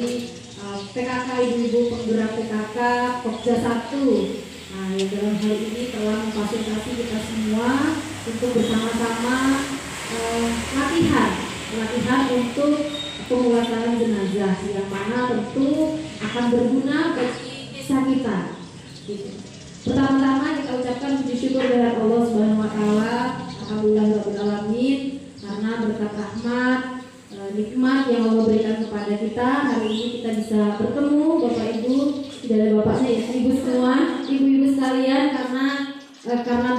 PKK ibu-ibu penggerak PKK Pokja 1. Nah, yang dalam hal ini telah memfasilitasi kita semua untuk bersama-sama latihan untuk pemulasaran jenazah yang mana tentu akan berguna bagi desa kita. Pertama-tama kita ucapkan puji syukur kepada Allah Subhanahu wa taala, alhamdulillahirabbil alamin, karena berkat rahmat nikmat yang Allah berikan kepada kita. Hari ini kita bisa bertemu Bapak Ibu, tidak ada bapaknya ya, ibu semua, ibu-ibu sekalian, karena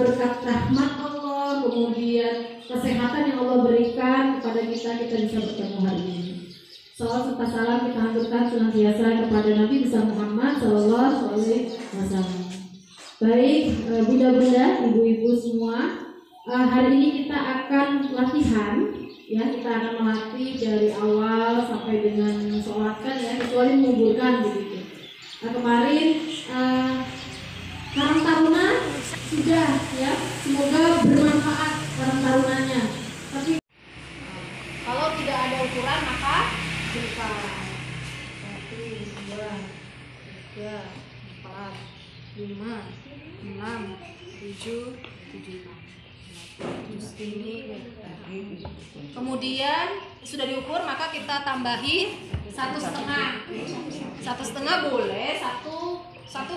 berkat rahmat Allah, kemudian kesehatan yang Allah berikan kepada kita bisa bertemu hari ini. Salawat serta salam kita haturkan senantiasa kepada Nabi besar Muhammad Sallallahu Alaihi Wasallam. Baik, bunda-bunda, ibu-ibu semua, hari ini kita akan latihan. Ya, kita akan melatih dari awal sampai dengan sholatkan ya, kecuali menguburkan begitu. Nah, kemarin Karang Taruna sudah ya, semoga bermanfaat Karang Tarunanya. Tapi kalau tidak ada ukuran maka buka 1, 2, 3, 4, 5, 6, 7, 7. Ini kemudian sudah diukur maka kita tambahi 1,5 boleh, satu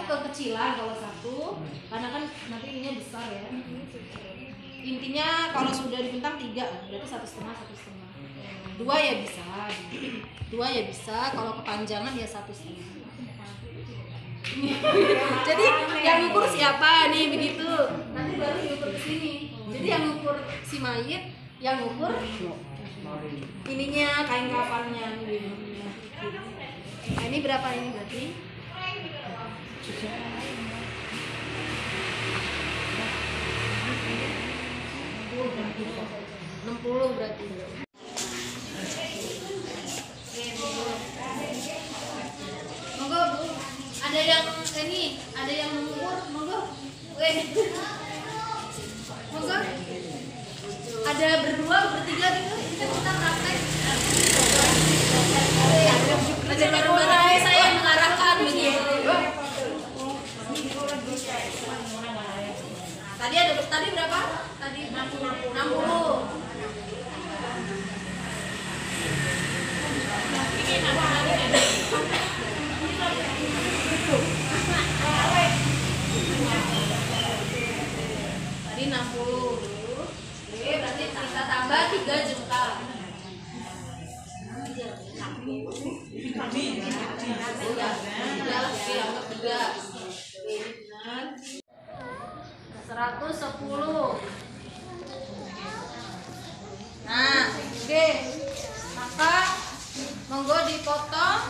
kekecilan kalau satu, karena kan nanti ininya besar ya. Intinya kalau sudah dibentang 3 berarti 1,5. 2 ya bisa, kalau kepanjangan ya 1,5. Jadi yang ukur siapa nih begitu, nanti baru diukur ke sini. Jadi yang ukur si mayit, yang ukur ininya, kain kafannya. Nah, ini berapa ini berarti? 60 berarti. Monggo Bu, ada yang ini, ada yang mengukur, monggo. Monggo. Ada berdua, bertiga gitu, kita praktek. Ada bareng-bareng saya yang mengarahkan begitu. Tadi berapa? Tadi 60. Tadi 60. Oke, berarti kita tambah 3 jengkal. Tiga. 110. Nah, oke. Maka monggo dipotong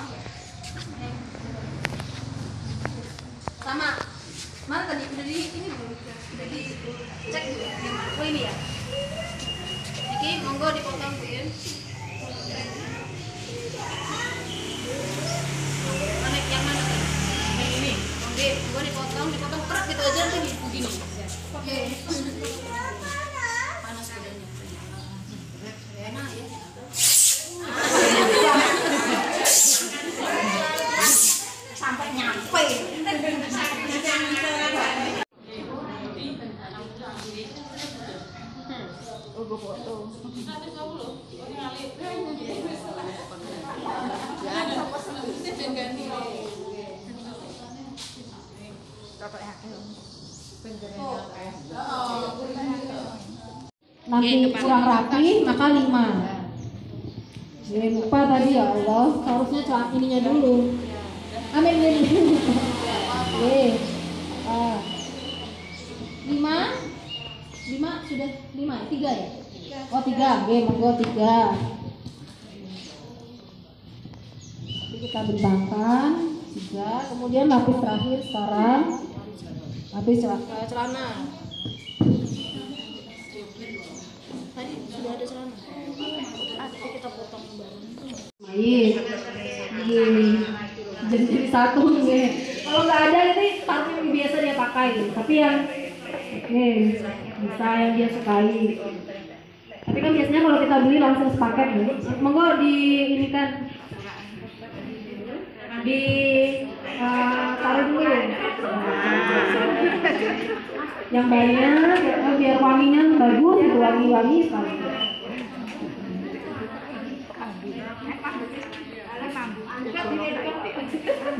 sama. Mana tadi udah di ini belum? Udah dicek belum? Oh ini ya. Oke, monggo dipotong Bin. Mana yang mana? Yang ini. Oke, monggo dipotong kerat gitu aja nanti begini. Oke. Panas badannya. Enak ya. Sampai nyampe. Oh, gue foto. Nanti kurang rapi maka 5. Lupa tadi ya Allah, harusnya celak ininya dulu. Amin ini. 5 sudah 5, 3 ya? Oh 3, monggo 3. Jadi kita bentangkan 3, kemudian lapis terakhir sekarang lapis celana. Tadi sudah ada celana. Tapi kita potong bareng. Baik. Jadi satu nih. Kalau nggak ada ini parfum yang biasa dia pakai, tapi yang bisa yang dia sukai. Tapi kan biasanya kalau kita beli langsung sepaket nih. Monggo di ini kan di taruh dulu yang banyak biar wanginya bagus gitu, wangi-wangi sekali.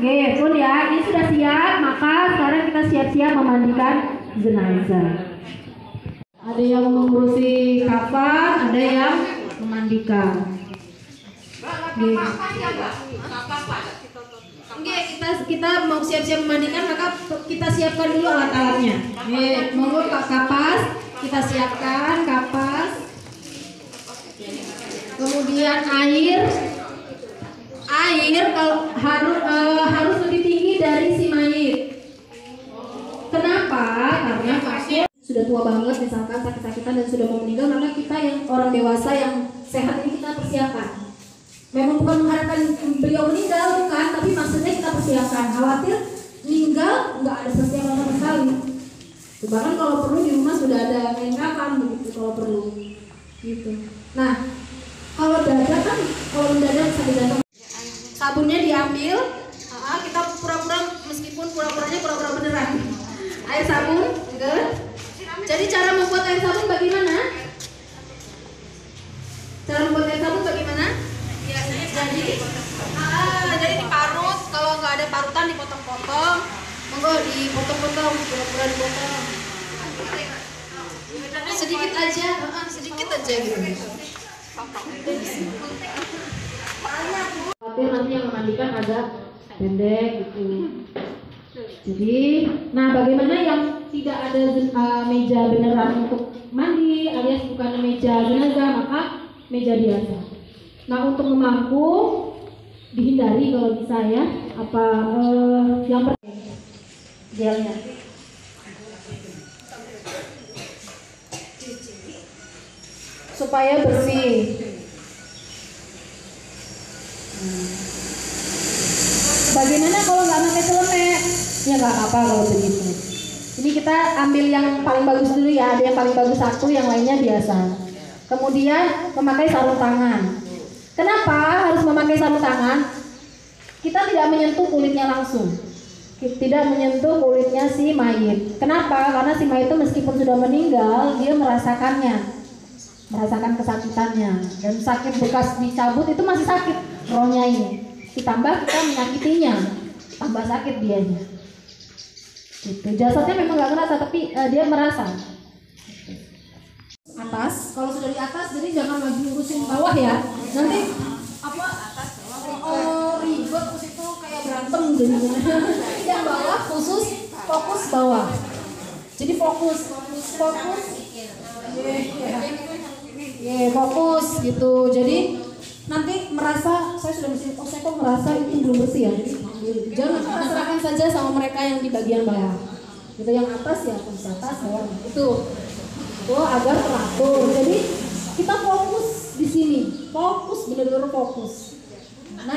Oke, pun ya, ini sudah siap, maka sekarang kita siap-siap memandikan jenazah. Ada yang mengurusi kafan, ada yang memandikan. Oke, kita mau siap-siap memandikan, maka kita siapkan dulu alat-alatnya. Monggo Pak Kapas, kita siapkan kapas. Kemudian air kalau harus lebih tinggi dari si mayit. Kenapa? Karena pasien sudah tua banget, misalkan sakit-sakitan dan sudah mau meninggal, maka kita yang orang dewasa yang sehat ini kita persiapkan. Memang bukan mengharapkan beliau meninggal, bukan, tapi maksudnya kita persiapkan. Khawatir meninggal nggak ada persiapan sama sekali. Bahkan kalau perlu di rumah sudah ada kain kafan begitu kalau perlu, gitu. Nah, kalau dada kan, kalau mendadak bisa didadak. Sabunnya diambil, kita pura-pura, meskipun pura-puranya pura-pura beneran. Air sabun, gitu. Jadi cara membuat air sabun bagaimana? Cara membuat air sabun bagaimana? Jadi diparut, kalau nggak ada parutan dipotong-potong, monggo dipotong-potong, pura-pura dipotong. Sedikit aja gitu. Khawatir nanti yang memandikan agak pendek gitu. Jadi, nah bagaimana yang tidak ada meja beneran untuk mandi alias bukan meja jenazah, maka meja biasa. Nah untuk memangku dihindari kalau bisa ya, yang gelnya. Supaya bersih. Bagaimana kalau nggak pakai celemek? Ya nggak apa-apa kalau begitu. Ini kita ambil yang paling bagus dulu ya. Ada yang paling bagus satu, yang lainnya biasa. Kemudian memakai sarung tangan. Kenapa harus memakai sarung tangan? Kita tidak menyentuh kulitnya langsung. Tidak menyentuh kulitnya si mayit. Kenapa? Karena si mayit itu meskipun sudah meninggal, dia merasakan kesakitannya, dan sakit bekas dicabut itu masih sakit rohnya ini. Ditambah kita menyakitinya, tambah sakit dianya. Gitu. Jasadnya memang nggak ngerasa, tapi dia merasa. Atas, kalau sudah di atas, jadi jangan lagi ngurusin bawah ya. Nanti ribet terus itu kayak berantem jadinya. Yang bawah khusus fokus bawah. Jadi fokus. Fokus gitu. Jadi nanti merasa saya sudah bersih, saya kok merasa itu belum bersih ya. Jangan kita serahkan saja sama mereka yang di bagian bawah. Itu yang atas ya, fokus atas bawah. Itu agar teratur. Jadi kita fokus di sini, benar-benar fokus. Nah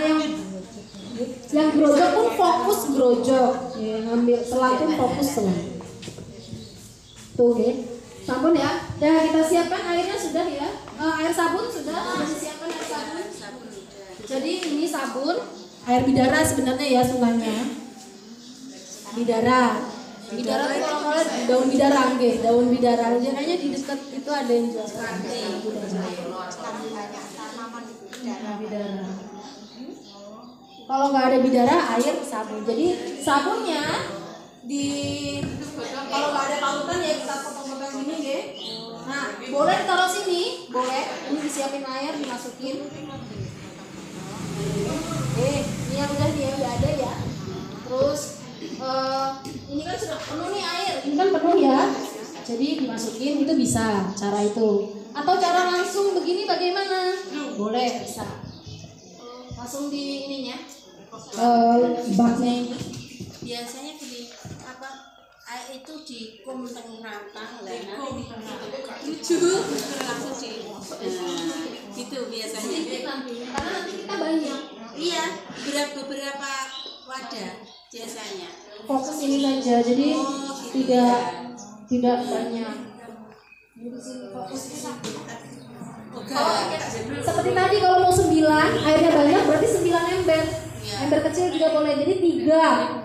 yang grojok pun fokus grojok, ngambil selang pun fokus selang. Tuh, sabun ya. Dah kita siapkan airnya sudah ya. Air sabun sudah disiapkan air sabun. Jadi ini sabun, air bidara sebenarnya ya sunahnya. Bidara itu kalau daun bidara, daun bidara. Kayaknya di dekat itu ada yang jual bidara. Kalau nggak ada bidara, air sabun. Jadi sabunnya kalau nggak ada parutan ya kita potong-potong gini ya. Nah, boleh taruh sini, boleh. Ini disiapin air, dimasukin. Ini yang udah ada ya. Terus ini kan sudah penuh nih air, ini kan penuh ya. Jadi dimasukin itu bisa cara itu. Atau cara langsung begini bagaimana? Boleh, bisa. Langsung di ininya. Baknya ini. Biasanya di air itu dikum teng rantang lah, lucu langsung gitu biasanya. Karena nanti kita banyak. Iya, beberapa wadah biasanya. Fokus ini saja, jadi tidak banyak. Seperti tadi kalau mau 9, airnya banyak berarti 9 ember. Ember kecil juga boleh. Jadi 3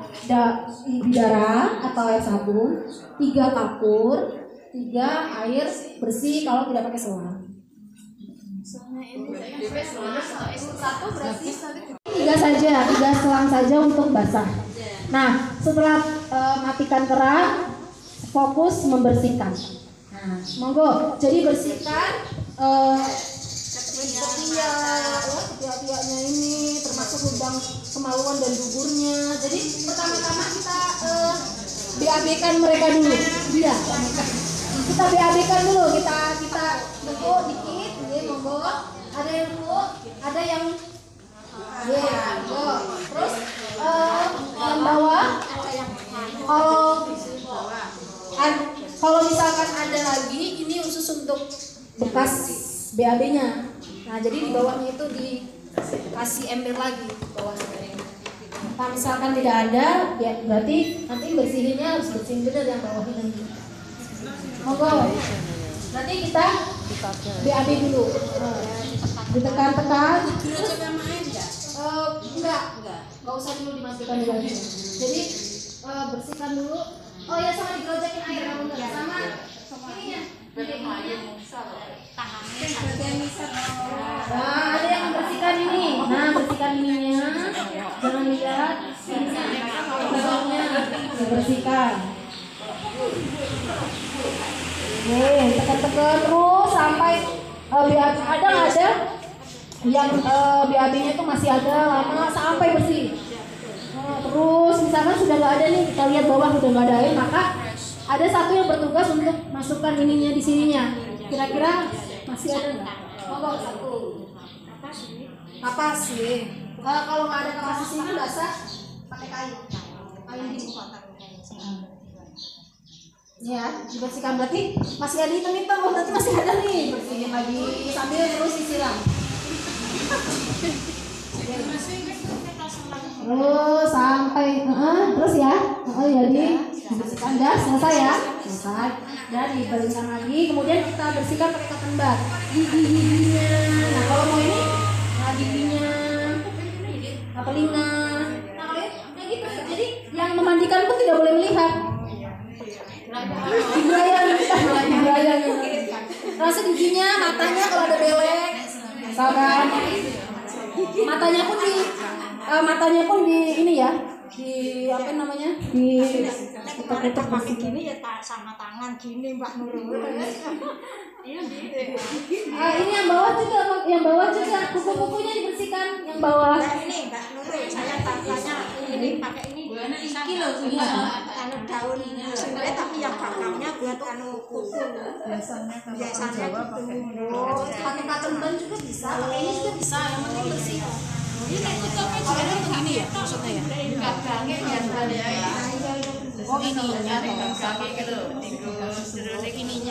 bidara atau air sabun, 3 kapur, 3 air bersih kalau tidak pakai selang. 3 saja, 3 selang saja untuk basah. Nah, setelah matikan keran, fokus membersihkan. Nah, monggo. Jadi bersihkan ketiak-tiaknya ini, termasuk lubang kemaluan dan duburnya. Jadi pertama-tama kita BAB-kan mereka dulu. Iya. Kita BAB-kan dulu. Kita bentuk dikit, ya, monggo. Ada yang dulu, ada yang monggo. Terus yang bawah, kalau misalkan ada lagi, ini khusus untuk bekas BAB-nya. Nah, jadi di bawahnya itu dikasih ember lagi bawahnya. Kalau misalkan tidak ada, ya berarti nanti bersihinnya harus bersihin benar yang bawahnya nanti. Monggo. Berarti kita BAB dulu. Ditekan-tekan. Terus sama air enggak? Enggak usah dulu dimasukkan lagi. Jadi bersihkan dulu. Oh ya, sama digerojokin air kalau enggak. Sama ininya. Nah, ada yang membersihkan ini. Nah, bersihkan ininya. Jangan lihat. Ini bersihkan. Tekan-tekan terus sampai BAB ada yang BAB-nya itu masih ada lama sampai bersih. Terus misalkan sudah nggak ada nih, kita lihat bawah udah nggak ada air, maka ada satu yang bertugas untuk masukkan ininya di sininya. Kira-kira masih ada nggak? Monggo satu. Kapas sih. Kalau nggak ada kapas di sini basah pakai kayu. Kayu di kotak. Ya, dibersihkan berarti masih ada hitam-hitam, berarti masih ada nih. Bersihin lagi sambil terus disiram. Terus sampai terus ya. Jadi dibersihkan, dah selesai ya. Selesai. Dan dibersihkan lagi, kemudian kita bersihkan pakai cotton bud. Giginya. Nah, kalau mau ini, nah giginya, telinga. Nah, kalau kayak gitu. Jadi yang memandikan pun tidak boleh melihat. Dibayang. Rasa giginya, matanya kalau ada belek, misalkan matanya pun di ini ya, di apa namanya, di putar-putar pakai gini ya sama tangan gini Mbak Nurul. Ini yang bawah juga kuku-kukunya dibersihkan yang bawah. Nah, ini Mbak Nurul, saya tanya ini pakai ini iki lho anu daun sebenarnya tapi yang bakalnya buat anu kuku. Biasanya gitu. Pakai cotton bud juga bisa, pakai ini juga bisa, yang penting bersih. ini kan tutupnya juga begini ya maksudnya ya? Oh ininya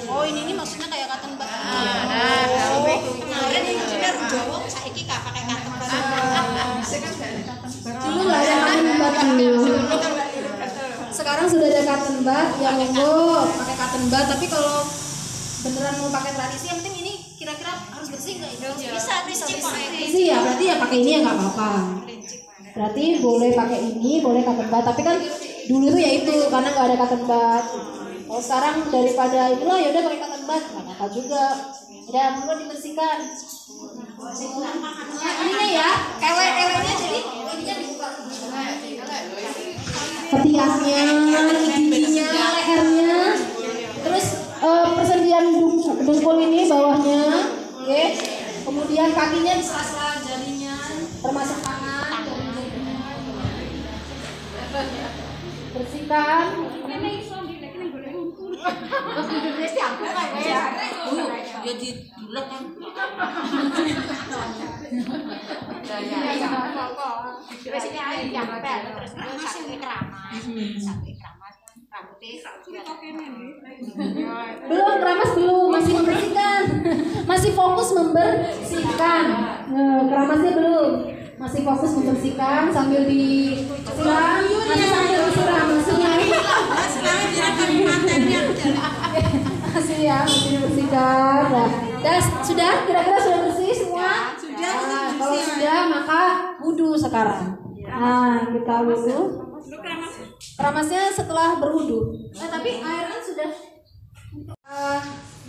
oh ini maksudnya kayak cotton bud. Kemarin ini bener Jawa saiki gak pakai cotton bud. Dulu nggak ada cotton bud dulu. Sekarang sudah ada cotton bud yang monggo pakai cotton bud, tapi kalau beneran mau pakai tradisi yang penting ini kira-kira harus bersih nggak? Bisa Bersih ya, berarti ya pakai ini ya nggak apa-apa. Berarti boleh pakai ini, boleh cotton bud, tapi kan dulu tuh ya itu karena nggak ada cotton bud. Kalau sekarang daripada inilah ya udah pakai cotton bud, nggak apa-apa juga. Ya monggo dibersihkan. Ininya ya, ele-elenya jadi ininya dibuka. Ketiaknya, giginya, lehernya, terus persendian dengkul ini bawahnya, oke. Kemudian kakinya di sela-sela jarinya, termasuk tangan. Bersihkan. Jadi dulek kan. Terus ini air diampel terus satu keramas. Belum keramas belum, masih membersihkan. Masih fokus membersihkan. Keramasnya belum. Masih fokus membersihkan sambil disiram. Masih sambil disiram maksudnya. Masih ya, masih dibersihkan. Nah, sudah kira-kira sudah bersih semua? Sudah. Nah, kalau sudah maka wudhu sekarang. Nah, kita wudhu. Keramasnya setelah berwudhu. Tapi air kan sudah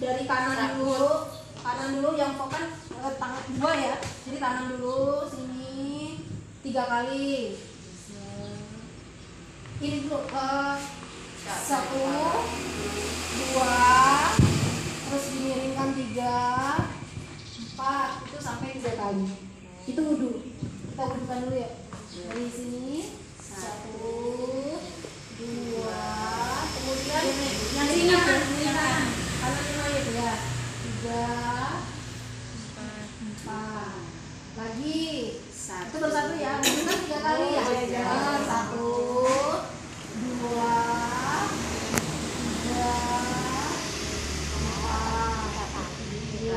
dari kanan dulu yang fokan tangan dua ya. Jadi kanan dulu sini 3 kali. Ini dulu 1, 2, terus dimiringkan 3, 4, itu sampai 3 kali. Itu wudhu. Kita wudhukan dulu ya. Dari sini 1, 2, kemudian yang ringan kanan ya 3, 4, lagi itu bersatu ya, wudhukan 3 kali ya. 1, 2,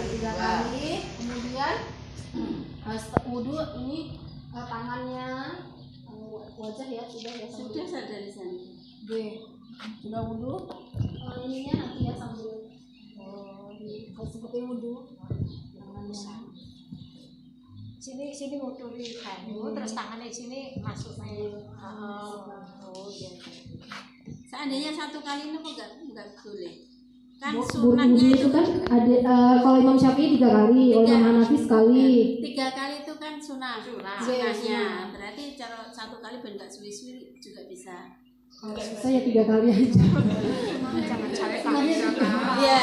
3 kali. Kemudian wudhu ini tangannya wajah ya sudah dari sana. Sudah wudhu. Ininya nanti ya sambil seperti wudhu tangannya. Sini nguturi banyu, terus tangannya sini masuk air. Iya. Seandainya 1 kali itu enggak boleh. Kan Wudhu sunatnya itu kan ada kalau Imam Syafi'i 3 kali, kalau Imam Hanafi sekali. 3 kali itu kan sunahnya. Berarti cara 1 kali ben enggak suwi-suwi juga bisa. Kalau bisa ya 3 kali aja. Jangan sampai kali. Iya.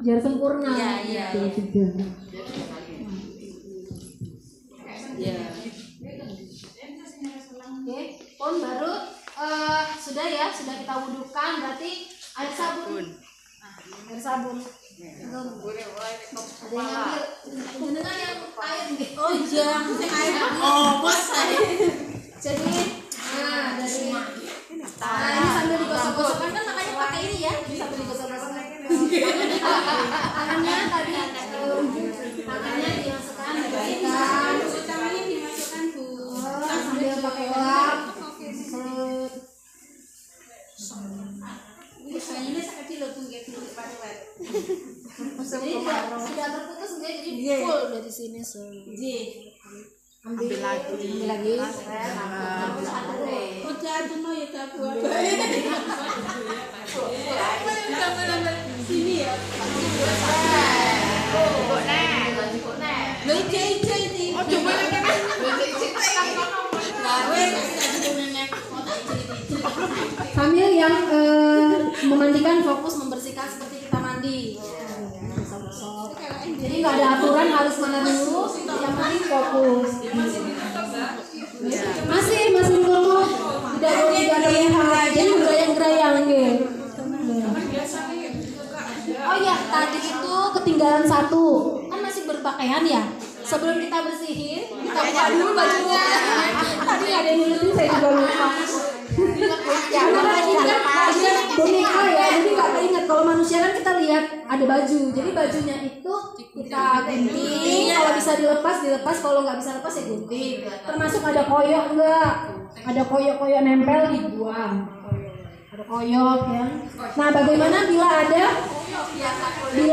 Biar sempurna. Iya. Tiga. Iya. Oke, pun baru sudah kita wudhukan, berarti air sabun. Air sabun. Ada yang ngambil jenengan yang air gitu. Oh iya, air. Oh, bos saya. Jadi dari ini sambil digosok-gosokkan kan makanya pakai ini ya, sambil digosok-gosokkan. Tangannya tadi tangannya dimasukkan, dibersihkan. Tangannya dimasukkan Bu. Sambil pakai lap. Ini sekecil loh Bu, kayak dulu paruet. Jadi sudah terputus jadi full dari sini ambil lagi. Udah tuh mau ya tak buat. Sini ya. Oh coba lagi. Sambil yang memandikan fokus membersihkan seperti kita mandi. Jadi nggak ada aturan harus mana dulu, yang penting fokus. Masih dulu tidak ada lihat, jadi gerayang-gerayang gitu. Oh ya, tadi itu ketinggalan 1, kan masih berpakaian ya. Sebelum kita bersihin, kita buka dulu bajunya. Tadi ada yang ngingetin, saya juga lupa. Ya, boneka ya, jadi nggak keinget. Kalau manusia kan kita lihat ada baju, jadi bajunya itu kita gunting. Kalau bisa dilepas, kalau nggak bisa lepas ya gunting. Termasuk ada koyok enggak? Ada koyok nempel dibuang. Ada koyok ya. Nah, bagaimana bila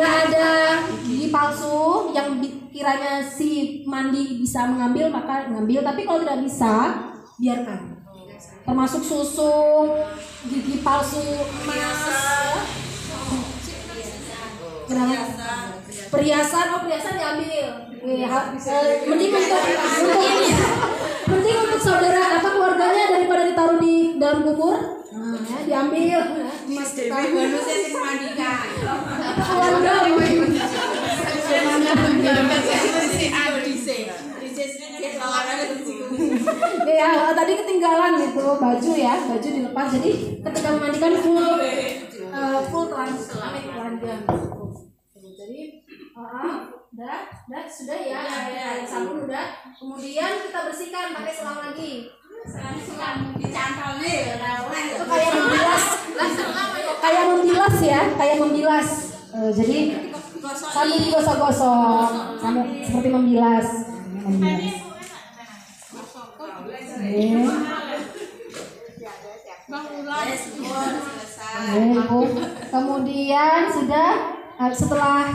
ada gigi palsu yang kiranya si mandi bisa mengambil, maka mengambil. Tapi kalau tidak bisa, biarkan. Termasuk susu, gigi palsu emas, perhiasan diambil. Mending untuk saudara keluarganya daripada ditaruh di dalam kubur. Nah, diambil. Mas Dewi bonusnya sing mandikan. Keluarga. Ya, tadi ketinggalan gitu baju dilepas, jadi ketika memandikan full telanjang. Jadi udah sudah ya, air sabun udah. Kemudian kita bersihkan pakai selang lagi. Selang dicantol nih, Itu kayak membilas. Jadi sambil digosok-gosok, seperti membilas. Kemudian sudah setelah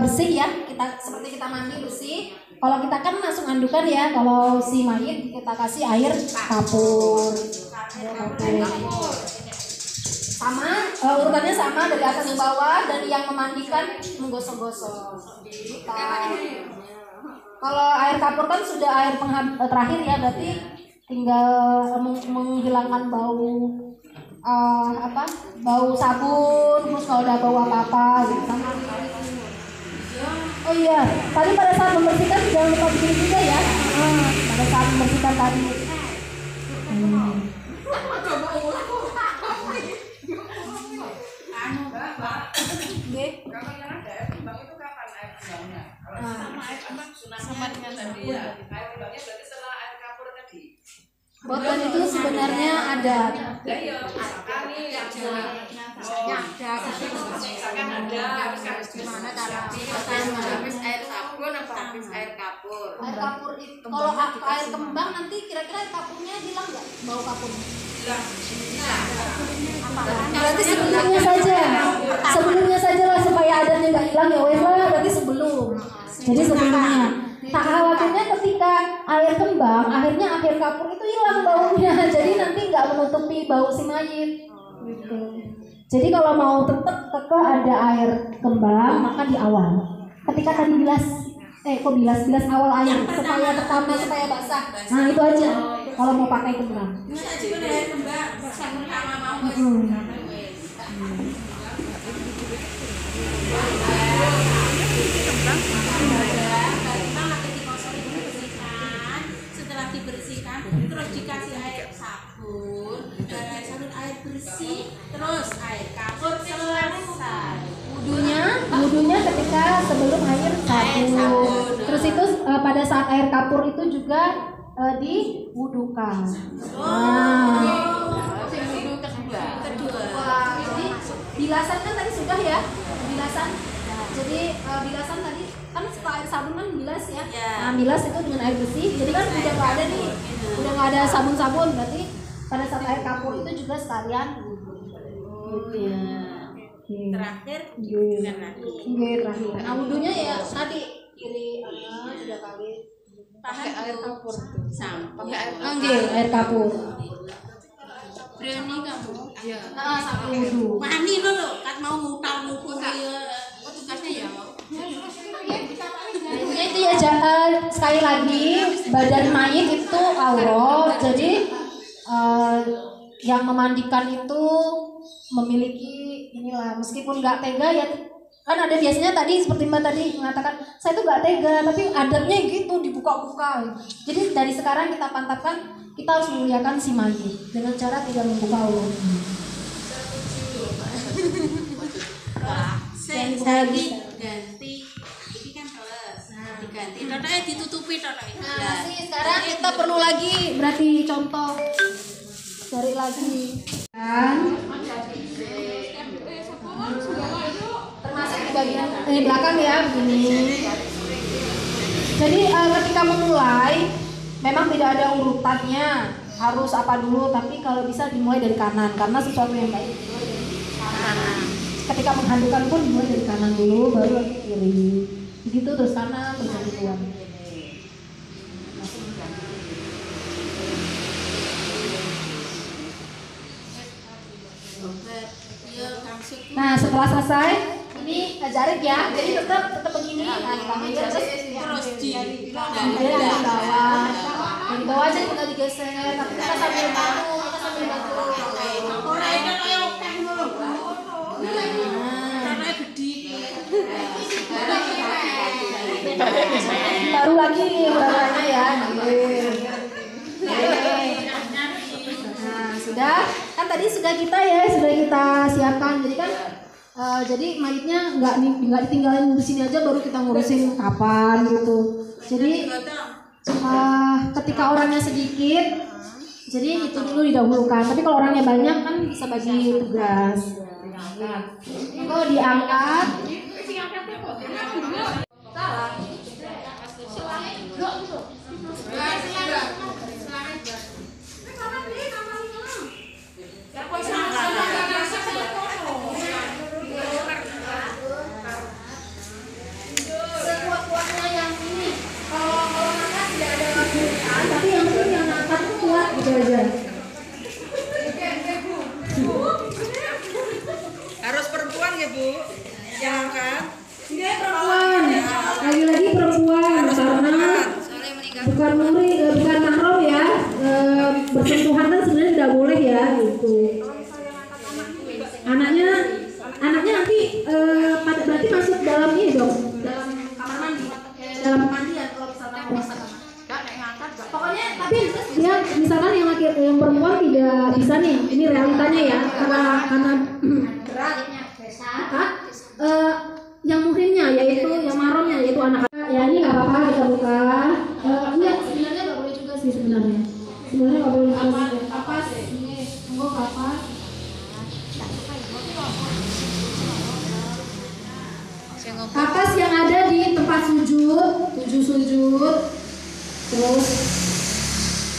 bersih ya, kita seperti kita mandi bersih, Kalau kita kan langsung andukan ya, kalau si mayit kita kasih air kapur. Sama, urutannya sama dari atas ke bawah, dan yang memandikan menggosok-gosok. Kalau air kapur kan sudah air terakhir ya, berarti tinggal menghilangkan bau bau sabun, terus kalau udah bau apa-apa gitu. Oh iya, tadi pada saat membersihkan jangan lupa bikin juga ya. Pada saat membersihkan tadi. Sama dengan tadi ya. Air kembangnya berarti setelah air kapur tadi. Botan itu sebenarnya ada. Misalkan nih yang habis gimana cara habis air sabun apa habis air kapur? Air kapur itu kalau air kembang nanti kira-kira air kapurnya hilang nggak bau kapur? Berarti sebelumnya saja lah supaya adatnya nggak hilang ya wes lah, berarti sebelum. Jadi sebelumnya. Tak khawatirnya ketika air kembang, akhirnya air kapur itu hilang baunya, jadi nanti nggak menutupi bau si mayit. Gitu. Jadi kalau mau tetap ada air kembang, maka di awal. Ketika tadi bilas awal air supaya pertama supaya basah. Nah itu aja. Kalau mau pakai kembang. Setelah dibersihkan, terus dikasih air sabun, air bersih, terus air kapur selesai. Wudhunya ketika sebelum air sabun. Terus itu pada saat air kapur itu juga diwudukan. Jadi bilasan kan tadi sudah ya, bilasan. Jadi bilasan tadi kan setelah air sabun kan bilas ya. Nah bilas itu dengan air bersih. Jadi kan udah nggak ada nih, udah nggak ada sabun-sabun. Berarti pada saat air kapur itu juga sekalian. Terakhir dengan lagi. Terakhir. Nah wudhunya ya tadi kiri tiga kali. Pakai air kapur sampai air kapur. Berani kamu? Iya. Sampai wudhu. Mani lo kan mau mutal-mutul tugasnya ya mau. Itu ya sekali lagi badan mayit itu aurat. Jadi yang memandikan itu memiliki inilah, meskipun nggak tega ya kan ada biasanya tadi seperti Mbak tadi mengatakan saya tuh nggak tega tapi adatnya gitu dibuka-buka. Jadi dari sekarang kita pantapkan kita harus memuliakan si mayit dengan cara tidak membuka auratnya. Ganti ini kan terus diganti totalnya ditutupi totalnya. Nah sekarang kita perlu lagi berarti contoh cari lagi kan termasuk di bagian belakang ya begini. Jadi ketika memulai memang tidak ada urutannya harus apa dulu, tapi kalau bisa dimulai dari kanan karena sesuatu yang baik dimulai dari kanan. Ketika menghandukan pun dimulai dari kanan dulu baru lagi kiri. Begitu terus kanan terus gituan. Nah setelah selesai ini jarik ya, jadi tetap begini. Nah terus di bawah, dari bawah aja kita digeser, tapi kita sambil bantu, baru lagi barangnya ya. Nah sudah kan tadi sudah kita siapkan, jadi kan jadi mayitnya nggak ditinggalin di sini aja baru kita ngurusin kapan gitu. Jadi ketika orangnya sedikit jadi itu dulu didahulukan, tapi kalau orangnya banyak kan bisa bagi tugas. Kalau diangkat sekuat-kuatnya yang ini. Kalau aja. Harus perempuan ya Bu? Jangan kan? Perempuan, lagi-lagi perempuan karena bukan bukan mahram ya, bersentuhan kan sebenarnya tidak boleh ya gitu. Anaknya nanti berarti masuk dalam ini dong, dalam kamar mandi, dalam mandian kalau misalkan mau masak. Pokoknya tapi dia misalkan yang perempuan tidak bisa nih, ini realitanya ya karena berat. Yang muhrimnya yaitu yang mahramnya yaitu anak. Ya ini nggak apa-apa kita buka. Enggak, sebenarnya nggak boleh juga sih sebenarnya. Sebenarnya nggak boleh juga. Kapas, ini tunggu kapas. Kapas yang ada di tempat sujud, 7 sujud. Terus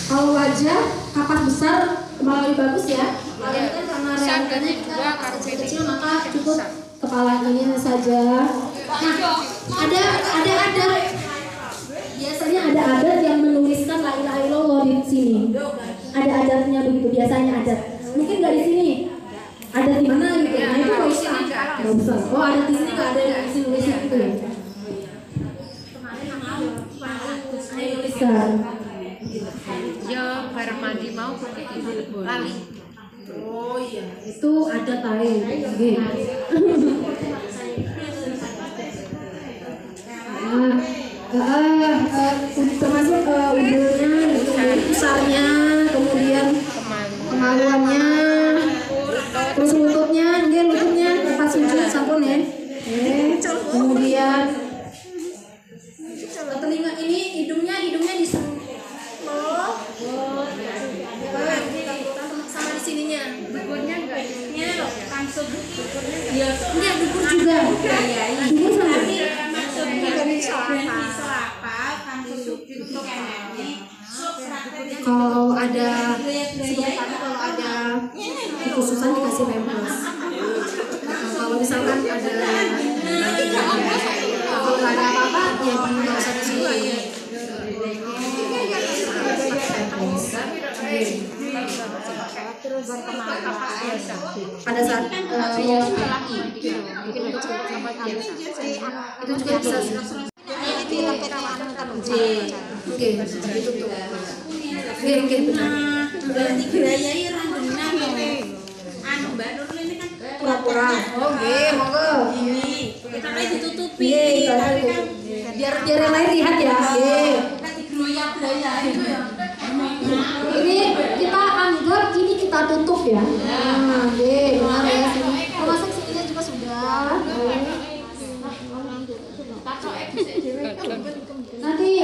kalau wajah kapas besar malah lebih bagus ya. Kalau ini kan karena realitanya kita kapas kecil maka cukup kepala ini saja. Nah, ada biasanya ada adat yang menuliskan la ilaha illallah di sini. Ada adatnya begitu, biasanya adat. Mungkin nggak di sini. Ada di mana gitu. Nah, itu nggak usah. Nggak usah. Oh, ada di sini nggak ada yang nulis gitu ya. Tulisan. Ya, bareng mandi mau pakai itu lali. Oh iya, itu ada tae. Termasuk udurnya, besarnya, kemudian kemaluannya, terus lututnya pas sujud sampun ya. Kemudian telinga ini, hidungnya di sama di sininya. Dukurnya enggak langsung dukurnya. Iya, enggak dukur juga. Iya. Dukur sama. Kalau ada kalau ada kekhususan dikasih pempes. Kalau misalkan ada kalau nggak ada apa-apa ya nggak usah di sini. Pada saat itu juga bisa oke ditutup. Oke benar. Berarti gerayai randengna anu Mbak Nurul ini kan Pura-pura. Oke, monggo. Ini kita kan ditutupi. Tapi kan biar yang lain lihat ya. Kan digeroyak-geroyak itu ya. Ini kita anggap ini kita tutup ya. Nah, benar ya. Termasuk sininya juga sudah. Nanti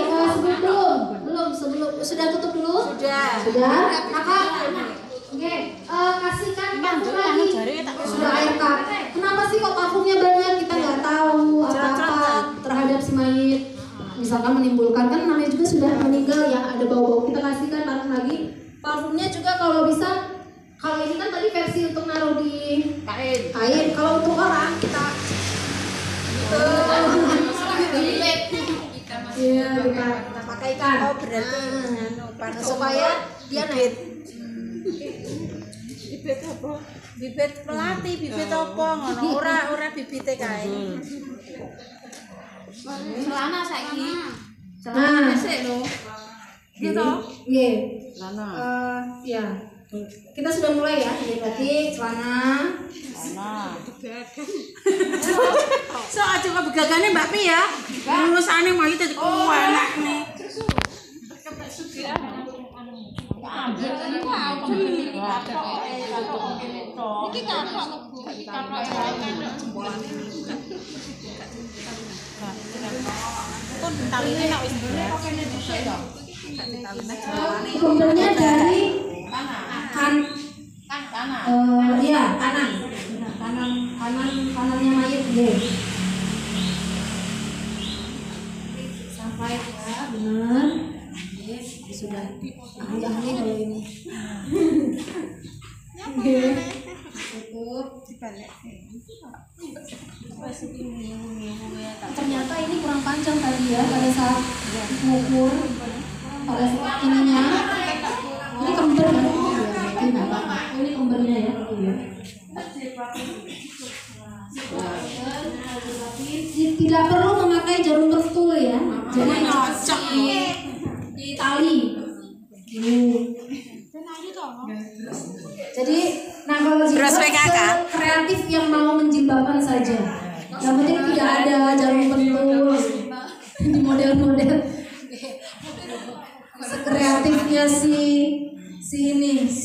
sebelum sudah tutup dulu? Sudah. Kakak, oke, kasihkan parfum lagi. Sudah air cup. Kenapa sih kok parfumnya banyak? Kita nggak tahu apa-apa terhadap si mayit. Misalkan menimbulkan, kan namanya juga sudah meninggal ya, ada bau-bau. Kita kasihkan parfum lagi. Parfumnya juga kalau bisa, kalau ini kan tadi versi untuk naruh di kain. Kalau untuk orang kita iya, kita pakaikan. Oh berarti Supaya dia naik. bibit apa? Bibit melati, bibit apa ngono? Ora bibite kae. Celana saiki. Nah, Sik lho. gitu. Nggih. Ya. Kita sudah mulai ya. Jadi berarti celana. So aja kok begagane Mbak Pi ya. Ngurusane mayit itu enak nih. Sebenarnya dari kanannya mayit deh. Sampai ya, benar. Sudah. Jangan nih kalau ini. Tutup. Ternyata ini kurang panjang tadi ya pada saat mengukur pada saat ininya. Ini tidak perlu memakai jarum pentul ya. Jadi cocok di tali. Jadi, nah kalau jilbab kreatif yang mau menjilbabkan saja. Yang penting tidak ada jarum pentul di model-model. Sekreatifnya si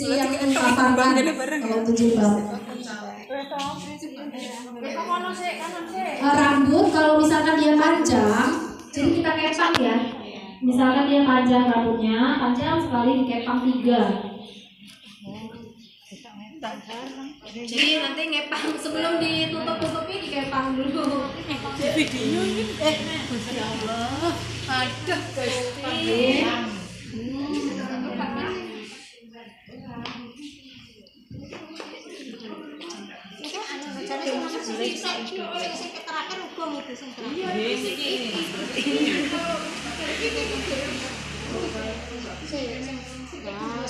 yang ungkapan kalau itu jilbab. Rambut kalau misalkan dia panjang, jadi kita kepang ya. Misalkan dia panjang rambutnya, panjang sekali dikepang 3. Jadi nanti ngepang sebelum ditutup-tutupi dikepang dulu. Video ini. Ya Allah. Aduh, Gusti.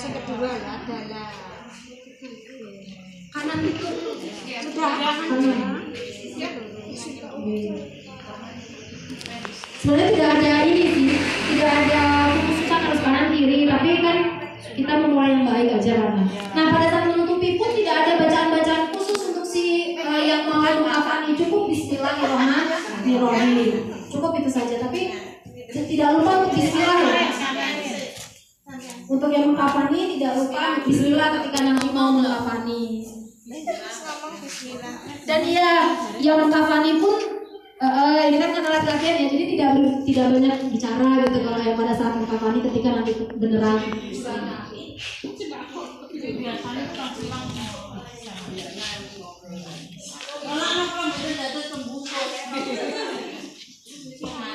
Yang kedua adalah Kanan itu sudah kanan. Sebenarnya tidak ada ini sih, tidak ada khususan harus kanan kiri, tapi kan kita memulai yang baik aja kan. Nah pada saat menutupi pun tidak ada bacaan-bacaan khusus untuk si yang mau mengkafani, cukup Bismillahirrahmanirrahim, cukup itu saja. Tapi tidak lupa untuk Bismillah ya. Untuk yang mengkafani tidak lupa Bismillah ketika nanti mau mengkafani. Dan yang mengkafani pun ini kan karena laki-lakian ya, jadi tidak banyak bicara gitu kalau yang pada saat mengkafani ketika nanti beneran.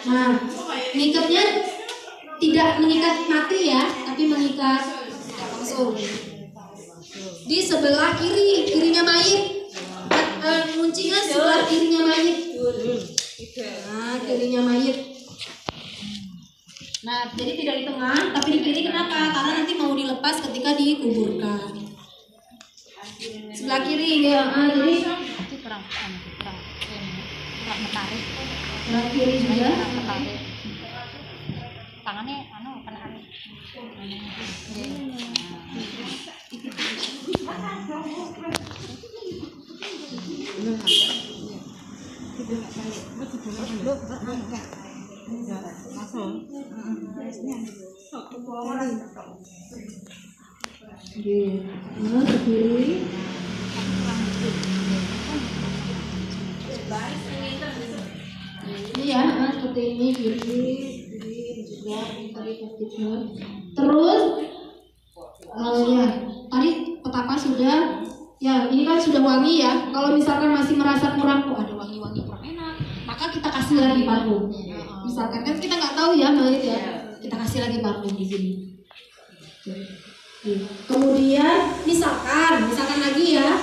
Nah, ngikatnya tidak mengikat mati ya, tapi mengikat langsung di sebelah kirinya mayit. Kuncinya sebelah kirinya mayit. Nah, kirinya mayit. Nah, jadi tidak di tengah, tapi di kiri. Kenapa? Karena nanti mau dilepas ketika dikuburkan. Sebelah kiri ya. Jadi kurang menarik. sebelah kiri juga. Tangannya kena arit. Kiri. Ini ya, seperti ini kiri juga tadi positif. Terus ya tadi petapa sudah. Ya ini kan sudah wangi ya. Kalau misalkan masih merasa kurang, ada wangi-wangi kurang enak, maka kita kasih lagi parfum. Misalkan kan kita nggak tahu ya mayit ya, kita kasih lagi parfum di sini. Kemudian misalkan lagi ya,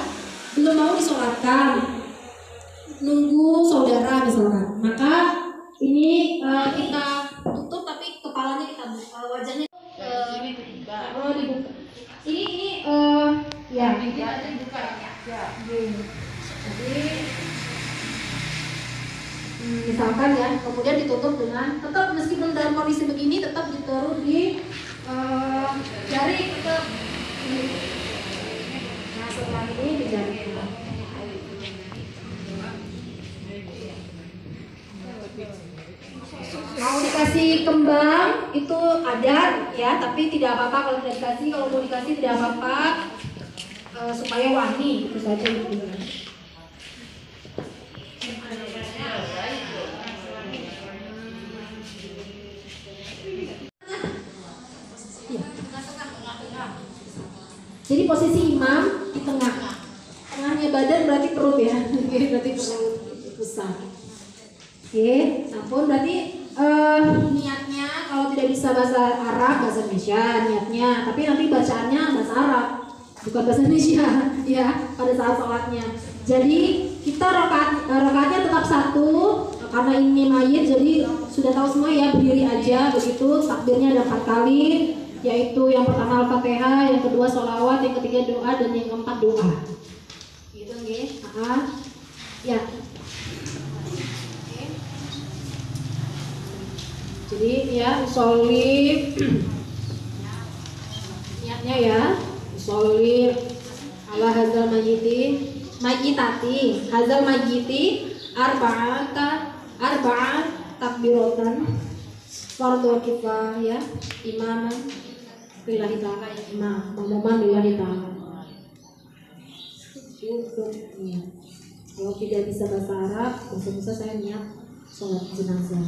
belum mau disolatkan, nunggu saudara misalkan, maka ini kita tutup tapi kepalanya kita buka, wajahnya dibuka. Ini ya dibuka ya. Jadi misalkan ya, kemudian ditutup dengan tetap meskipun dalam kondisi begini tetap ditaruh di jari tetap. Nah setelah ini di jari. Mau dikasih kembang itu adat ya, tapi tidak apa-apa kalau tidak dikasih. Kalau mau dikasih tidak apa-apa, supaya wangi itu saja gitu. Jadi posisi imam di tengah. Tengahnya badan berarti perut ya. Berarti perut pusat. Oke, sampun berarti niatnya kalau tidak bisa bahasa Arab, bahasa Indonesia niatnya, tapi nanti bacaannya bahasa Arab, bukan bahasa Indonesia ya pada saat sholatnya. Jadi kita rakaatnya tetap 1 karena ini mayit, jadi sudah tahu semua ya, berdiri aja begitu. Takbirnya ada 4 kali, yaitu yang pertama Al-Fatihah, yang kedua sholawat, yang ketiga doa, dan yang keempat doa. Gitu nggih. Ya. Jadi ya usolli niatnya ya usolli ala hadzal mayyitati hadzal mayyiti arba'at takbiratan fardhu kifayah imaman lillahi ta'ala ya imam mamuman lillahi ta'ala. Kalau tidak bisa bahasa Arab, bisa saya niat sholat jenazah.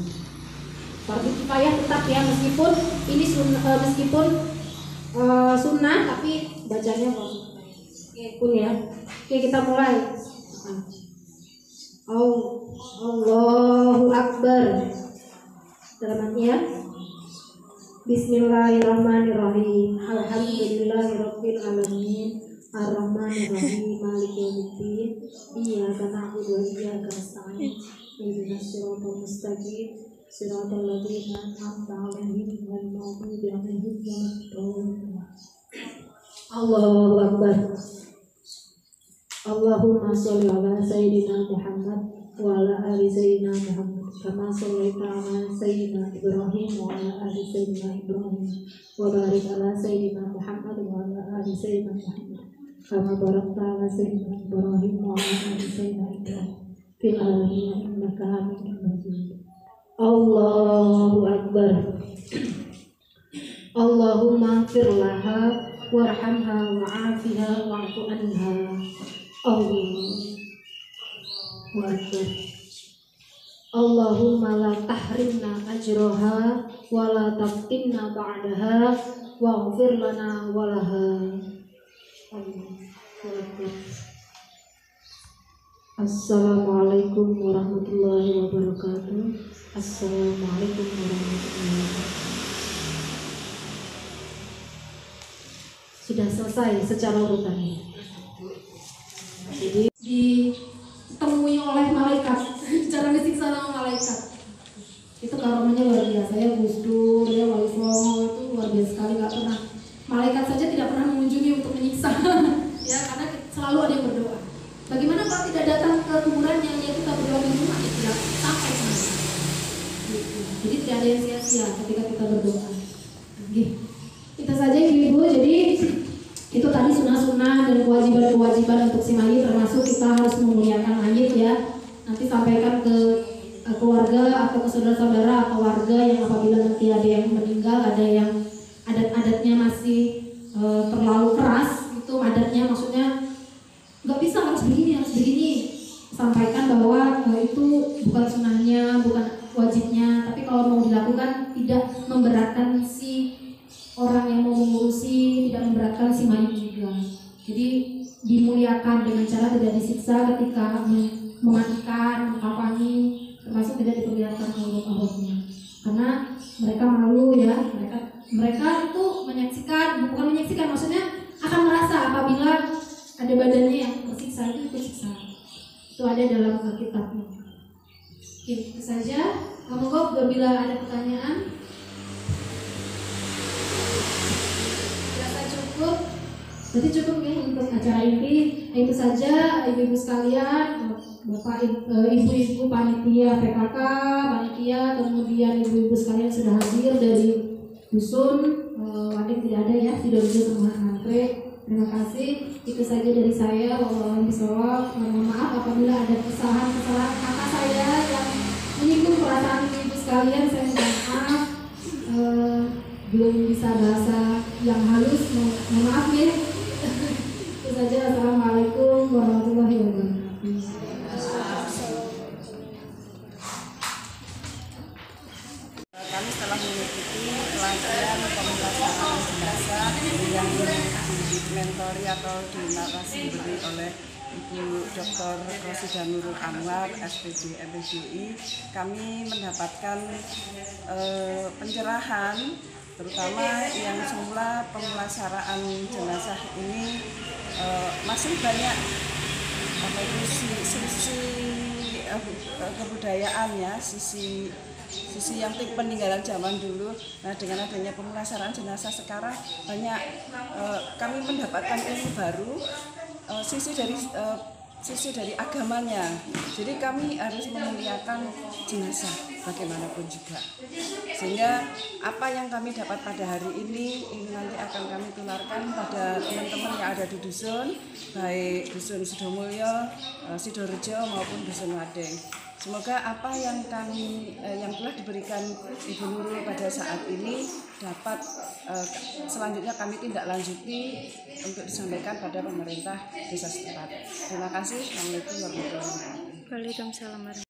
Fardhu kifayah tetap ya, meskipun ini sunnah tapi bacanya fardhu kifayah. Pun ya. Oke, kita mulai. Allahu Akbar. Selamatnya. Bismillahirrahmanirrahim. Alhamdulillahirabbil alamin. Ar-Rahmanir-Rahim. Maliki yaumiddin. Iyyaka na'budu wa iyyaka nasta'in. Ihdinas siratal mustaqim. Siratal ladzina an'amta 'alaihim ghairil maghdubi 'alaihim waladdallin. Allahu Akbar. Allahumma sholli ala sayyidina Muhammad wa ala ali sayyidina Muhammad kama shallaita ala sayyidina Ibrahim wa ala ali sayyidina Ibrahim wa barik ala sayyidina Muhammad wa ala ali sayyidina Muhammad kama barakta ala sayyidina Ibrahim wa ala ali sayyidina Ibrahim fil alamin innaka Hamidum Majid. Allahu Akbar. Allahumma ighfir laha warhamha wa'afiha wa'fu anha. Allahu Akbar. Allahumma la tahrimna ajraha wa la taftinna ba'daha waghfir lana wa laha. Allahu Akbar. Assalamualaikum warahmatullahi wabarakatuh. Assalamualaikum warahmatullahi wabarakatuh. Sudah selesai secara urutannya. Jadi ditemui oleh malaikat, cara disiksa sama malaikat. Itu karomanya luar biasa ya, Gus Dur, ya Wali Songo itu luar biasa sekali, nggak pernah malaikat saja tidak pernah mengunjungi untuk menyiksa, ya karena selalu ada yang berdoa. Bagaimana kalau tidak datang ke kuburannya, ya kita berdoa di rumah, ya tidak sampai sana. Gitu. Jadi tidak ada yang sia-sia ketika kita berdoa. Kita saja ibu-ibu, jadi itu tadi sunnah-sunnah dan kewajiban-kewajiban untuk si mayit, termasuk kita harus memuliakan mayit ya. Nanti sampaikan ke keluarga atau ke saudara-saudara atau warga yang apabila nanti ada yang meninggal, ada yang adat-adatnya masih terlalu keras, itu adatnya maksudnya nggak bisa harus begini, sampaikan bahwa itu bukan sunnahnya, bukan wajibnya, tapi kalau mau dilakukan tidak memberatkan si orang yang mau mengurusi, tidak memberatkan si mayit juga. Jadi dimuliakan dengan cara tidak disiksa ketika memandikan, mengkafani, termasuk tidak diperlihatkan aurat-auratnya. Karena mereka malu ya, mereka itu menyaksikan, bukan menyaksikan, maksudnya akan merasa apabila ada badannya yang tersiksa itu siksa. Itu ada dalam kitabnya. Oke, itu saja. Monggo bila ada pertanyaan. Berarti cukup ya untuk acara inti. Itu saja ibu-ibu sekalian, bapak ibu-ibu panitia PKK, panitia, kemudian ibu-ibu sekalian sudah hadir dari dusun. Wadik tidak ada ya, Sidoarjo sama Anggrek. Terima kasih. Itu saja dari saya. Wallahualam bishawab. Mohon maaf apabila ada kesalahan-kesalahan kata saya yang menyinggung perasaan ibu-ibu sekalian. Saya minta maaf. Belum bisa bahasa yang halus, mohon maaf ya. Itu saja. Assalamualaikum warahmatullahi wabarakatuh. Kami telah mengikuti pelatihan pemulasaran jenazah yang dimentori atau dinarasumber oleh Ibu Dr. Rosida Nurul Anwar, SPD MPGI. Kami mendapatkan pencerahan terutama yang semula pemulasaraan jenazah ini masih banyak sisi kebudayaan ya, sisi yang peninggalan zaman dulu. Nah, dengan adanya pemulasaraan jenazah sekarang banyak kami mendapatkan ilmu baru, sisi dari agamanya. Jadi kami harus memuliakan jenazah bagaimanapun juga. Sehingga apa yang kami dapat pada hari ini nanti akan kami tularkan pada teman-teman yang ada di dusun, baik dusun Sidomulyo, Sidorejo maupun dusun Wadeng. Semoga apa yang yang telah diberikan Ibu Nurul pada saat ini dapat selanjutnya kami tindak lanjuti untuk disampaikan pada pemerintah desa setempat. Terima kasih. Assalamualaikum warahmatullahi wabarakatuh. Waalaikumsalam.